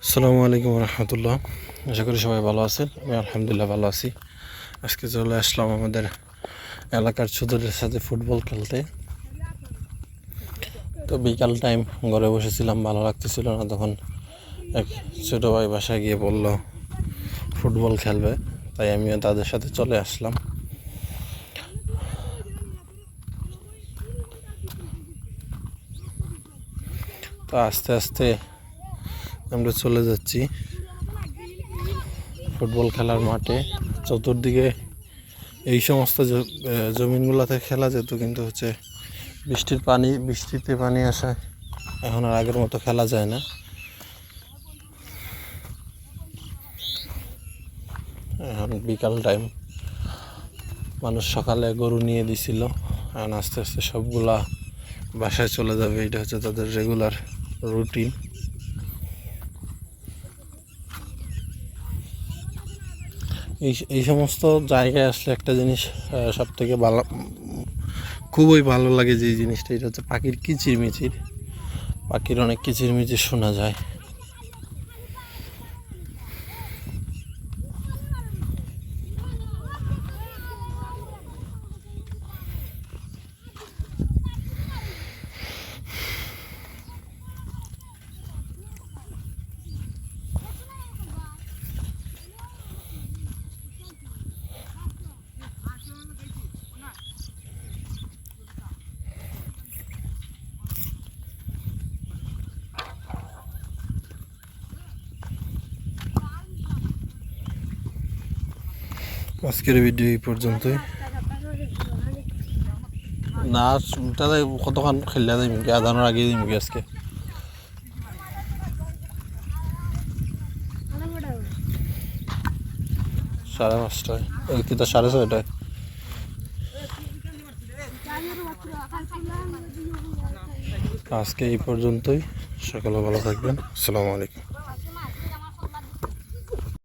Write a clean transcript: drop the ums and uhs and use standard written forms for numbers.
আসসালামু আলাইকুম রহমতুল্লাহ। আশা করি সবাই ভালো আছেন। আমি আলহামদুলিল্লাহ ভালো আছি। আজকে চলে আসলাম আমাদের এলাকার ছোটদের সাথে ফুটবল খেলতে। তো বিকাল টাইম ঘরে বসেছিলাম, ভালো লাগতেছিল না, তখন এক ছোটো ভাই বাসায় গিয়ে বলল ফুটবল খেলবে, তাই আমিও তাদের সাথে চলে আসলাম। তো আস্তে আস্তে আমরা চলে যাচ্ছি ফুটবল খেলার মাঠে। চতুর্দিকে এই সমস্ত জমিনগুলোতে খেলা যেত, কিন্তু বৃষ্টিতে পানি আসায় এখন আর আগের মতো খেলা যায় না। এখন বিকাল টাইম, মানুষ সকালে গরু নিয়ে দিছিল, এখন আস্তে আস্তে সবগুলা বাসায় চলে যাবে। এটা হচ্ছে তাদের রেগুলার রুটিন। এই সমস্ত জায়গায় আসলে একটা জিনিস সব থেকে ভালো, খুবই ভালো লাগে যে জিনিসটা, এটা হচ্ছে পাখির কিচিরমিচির। পাখির অনেক কিচিরমিচির শোনা যায়। আজকের ভিডিও এই পর্যন্তই। না তাহলে কতক্ষণ খেললে দিম কি, আদানোর আগে দিম কি আজকে 5:30টায়, কি তো 6:30টায়। আজকে এই পর্যন্তই। সকলে ভালো থাকবেন। আসসালামু আলাইকুম।